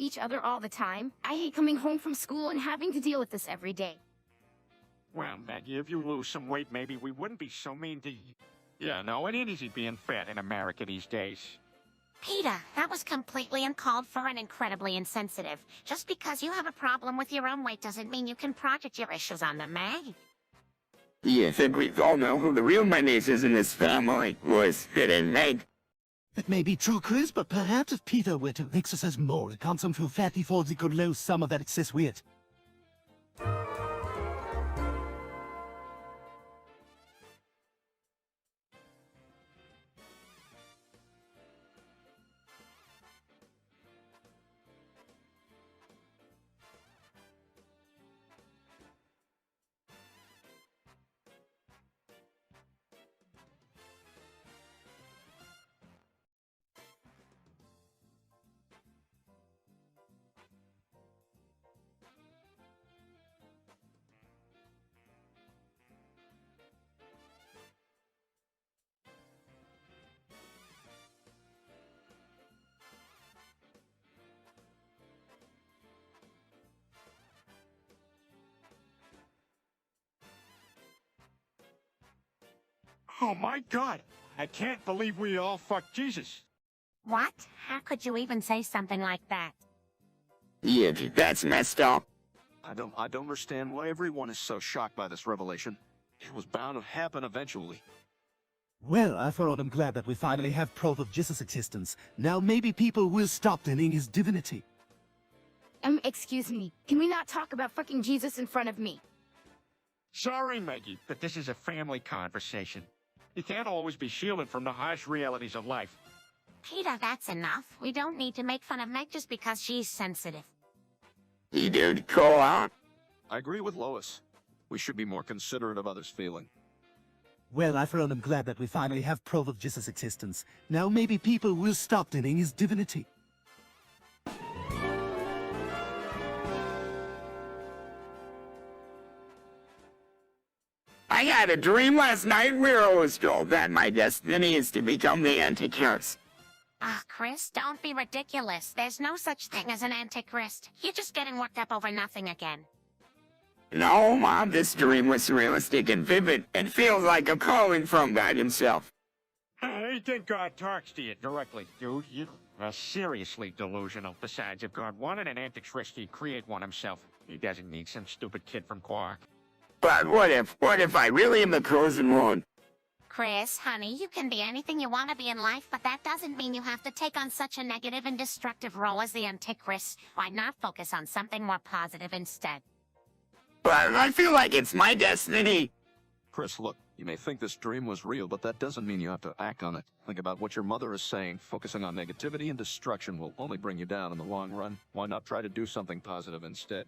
each other all the time. I hate coming home from school and having to deal with this every day. Well, Maggie, if you lose some weight, maybe we wouldn't be so mean to you. Yeah, no, it ain't easy being fat in America these days. Peter, that was completely uncalled for and incredibly insensitive. Just because you have a problem with your own weight doesn't mean you can project your issues on the Meg. Yeah, I think we all know who the real menace is in this family was hidden Meg. That may be true, Chris, but perhaps if Peter were to exercise more and consume few fatty foods, he could lose some of that excess weight. Oh my God! I can't believe we all fucked Jesus. What? How could you even say something like that? Yeah, that's messed up. I don't understand why everyone is so shocked by this revelation. It was bound to happen eventually. Well, I for one am glad that we finally have proof of Jesus' existence. Now maybe people will stop denying his divinity. Excuse me. Can we not talk about fucking Jesus in front of me? Sorry, Maggie, but this is a family conversation. You can't always be shielded from the harsh realities of life. Peter, that's enough. We don't need to make fun of Meg just because she's sensitive. He did call out. I agree with Lois. We should be more considerate of others' feeling. Well, I for one am glad that we finally have proof of Jesus' existence. Now maybe people will stop denying his divinity. I had a dream last night where I was told that my destiny is to become the Antichrist. Ah, Chris, don't be ridiculous. There's no such thing as an Antichrist. You're just getting worked up over nothing again. No, Mom, this dream was realistic and vivid and feels like a calling from God himself. I think God talks to you directly, dude. You are seriously delusional. Besides, if God wanted an Antichrist, he'd create one himself. He doesn't need some stupid kid from Quark. But what if I really am the chosen one? Chris, honey, you can be anything you want to be in life, but that doesn't mean you have to take on such a negative and destructive role as the Antichrist. Why not focus on something more positive instead? But I feel like it's my destiny. Chris, look, you may think this dream was real, but that doesn't mean you have to act on it. Think about what your mother is saying. Focusing on negativity and destruction will only bring you down in the long run. Why not try to do something positive instead?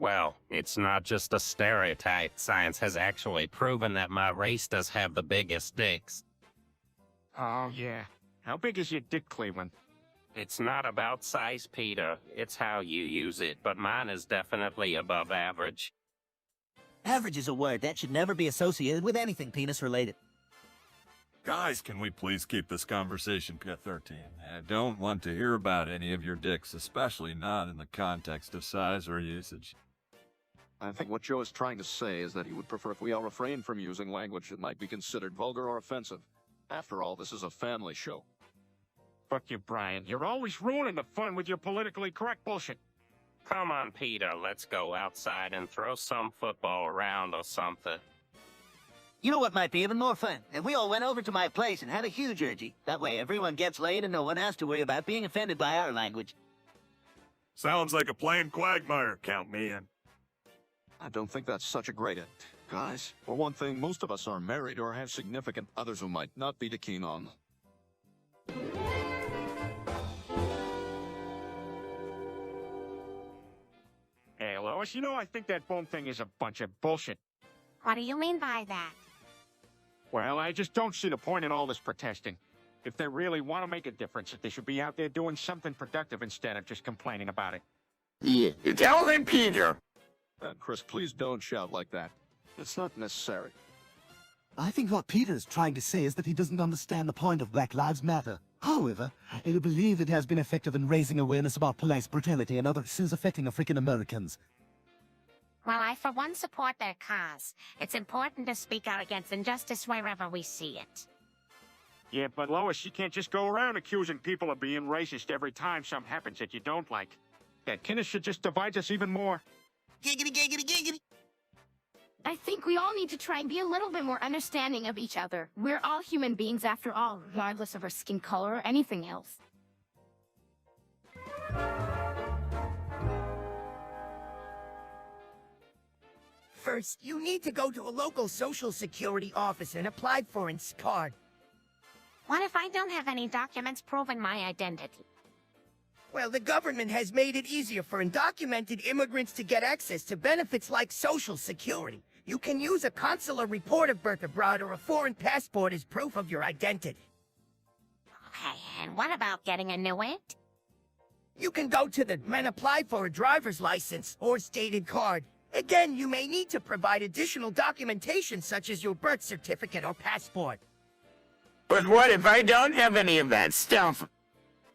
Well, it's not just a stereotype. Science has actually proven that my race does have the biggest dicks. Oh, yeah. How big is your dick, Cleveland? It's not about size, Peter. It's how you use it, but mine is definitely above average. Average is a word that should never be associated with anything penis-related. Guys, can we please keep this conversation PG-13? I don't want to hear about any of your dicks, especially not in the context of size or usage. I think what Joe is trying to say is that he would prefer if we all refrain from using language that might be considered vulgar or offensive. After all, this is a family show. Fuck you, Brian. You're always ruining the fun with your politically correct bullshit. Come on, Peter, let's go outside and throw some football around or something. You know what might be even more fun? If we all went over to my place and had a huge orgy. That way everyone gets laid and no one has to worry about being offended by our language. Sounds like a plain quagmire. Count me in. I don't think that's such a great end. Guys, for one thing, most of us are married or have significant others who might not be too keen on. Hey, Lois, you know I think that bone thing is a bunch of bullshit. What do you mean by that? Well, I just don't see the point in all this protesting. If they really want to make a difference, they should be out there doing something productive instead of just complaining about it. Yeah, tell them, Peter. Chris, please don't shout like that. It's not necessary. I think what Peter's trying to say is that he doesn't understand the point of Black Lives Matter. However, I believe it has been effective in raising awareness about police brutality and other issues affecting African Americans. Well, I for one support their cause. It's important to speak out against injustice wherever we see it. Yeah, but Lois, you can't just go around accusing people of being racist every time something happens that you don't like. That kind of shit just divides us even more. Giggity, giggity, giggity. I think we all need to try and be a little bit more understanding of each other. We're all human beings after all, regardless of our skin color or anything else. First, you need to go to a local social security office and apply for an card. What if I don't have any documents proving my identity? Well, the government has made it easier for undocumented immigrants to get access to benefits like Social Security. You can use a consular report of birth abroad or a foreign passport as proof of your identity. Okay, and what about getting a new it? You can go to the and apply for a driver's license or stated card. Again, you may need to provide additional documentation such as your birth certificate or passport. But what if I don't have any of that stuff?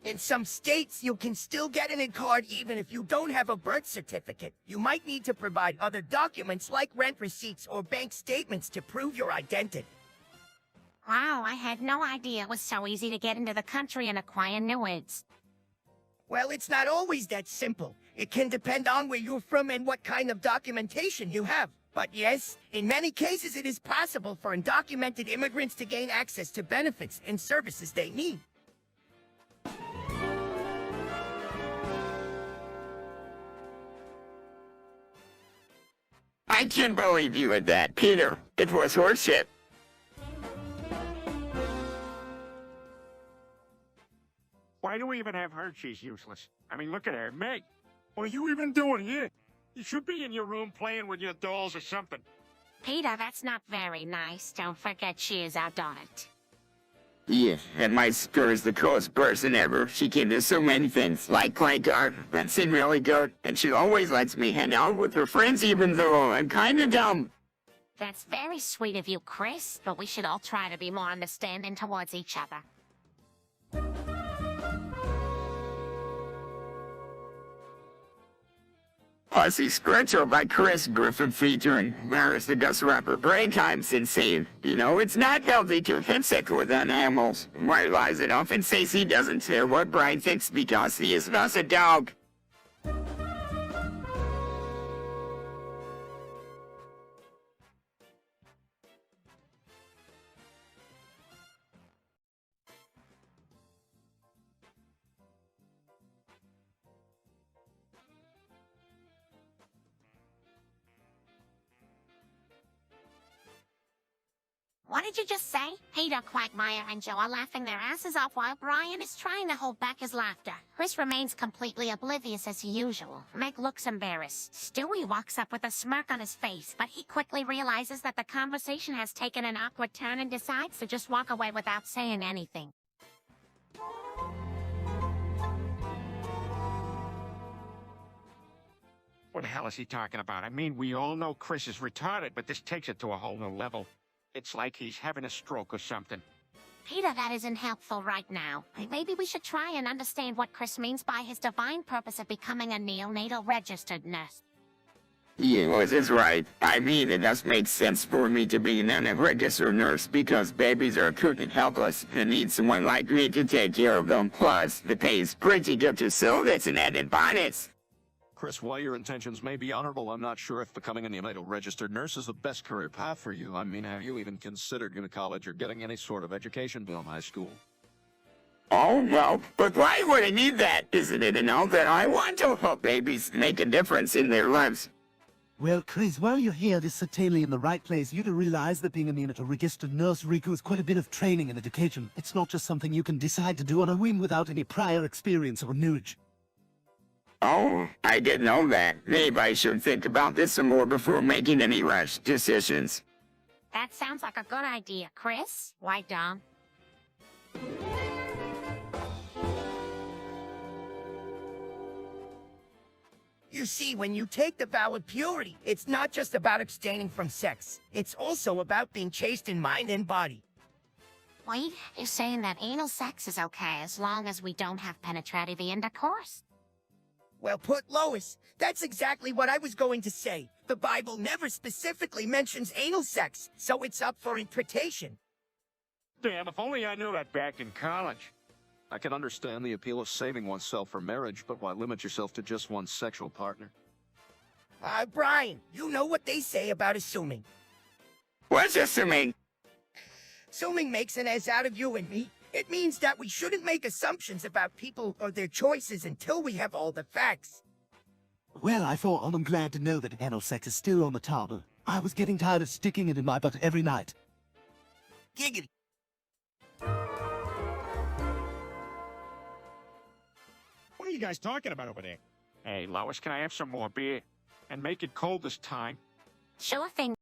In some states, you can still get an card even if you don't have a birth certificate. You might need to provide other documents like rent receipts or bank statements to prove your identity. Wow, I had no idea it was so easy to get into the country and acquire new IDs. Well, it's not always that simple. It can depend on where you're from and what kind of documentation you have. But yes, in many cases it is possible for undocumented immigrants to gain access to benefits and services they need. I can't believe you at that, Peter. It was horseshit. Why do we even have her? She's useless. I mean, look at her. Meg, what are you even doing here? You should be in your room playing with your dolls or something. Peter, that's not very nice. Don't forget she is our adult. Yeah, and my sister is the coolest person ever. She can do so many things, like play guard. That's really good. And she always lets me hang out with her friends even though I'm kinda dumb. That's very sweet of you, Chris, but we should all try to be more understanding towards each other. Aussie Scratcher by Chris Griffin featuring Maris the Gus rapper. Braintime's insane. You know, it's not healthy to insect with animals. Why lies it often says he doesn't care what Brian thinks because he is not a dog. What did you just say? Peter, Quagmire, and Joe are laughing their asses off while Brian is trying to hold back his laughter. Chris remains completely oblivious as usual. Meg looks embarrassed. Stewie walks up with a smirk on his face, but he quickly realizes that the conversation has taken an awkward turn and decides to just walk away without saying anything. What the hell is he talking about? I mean, we all know Chris is retarded, but this takes it to a whole new level. It's like he's having a stroke or something. Peter, that isn't helpful right now. Maybe we should try and understand what Chris means by his divine purpose of becoming a neonatal registered nurse. Yeah, well, that's right. I mean, it does make sense for me to be a registered nurse because babies are cute and helpless and need someone like me to take care of them. Plus, the pay is pretty good too, so that's an added bonus. Chris, while your intentions may be honorable, I'm not sure if becoming a neonatal registered nurse is the best career path for you. I mean, have you even considered going to college or getting any sort of education beyond high school? Oh, well, but why would I need that? Isn't it enough that I want to help babies make a difference in their lives? Well, Chris, while you're here, this is certainly in the right place. You do realize that being a neonatal registered nurse requires quite a bit of training and education. It's not just something you can decide to do on a whim without any prior experience or knowledge. Oh, I didn't know that. Maybe I should think about this some more before making any rash decisions. That sounds like a good idea, Chris. Why, Dom? You see, when you take the vow of purity, it's not just about abstaining from sex. It's also about being chaste in mind and body. Wait, you're saying that anal sex is okay as long as we don't have penetrative intercourse? Well put, Lois. That's exactly what I was going to say. The Bible never specifically mentions anal sex, so it's up for interpretation. Damn, if only I knew that back in college. I can understand the appeal of saving oneself for marriage, but why limit yourself to just one sexual partner? Brian, you know what they say about assuming. What's assuming? Assuming makes an ass out of you and me. It means that we shouldn't make assumptions about people or their choices until we have all the facts. Well, I for one am glad to know that anal sex is still on the table. I was getting tired of sticking it in my butt every night. Giggity. What are you guys talking about over there? Hey, Lois, can I have some more beer? And make it cold this time. Sure thing.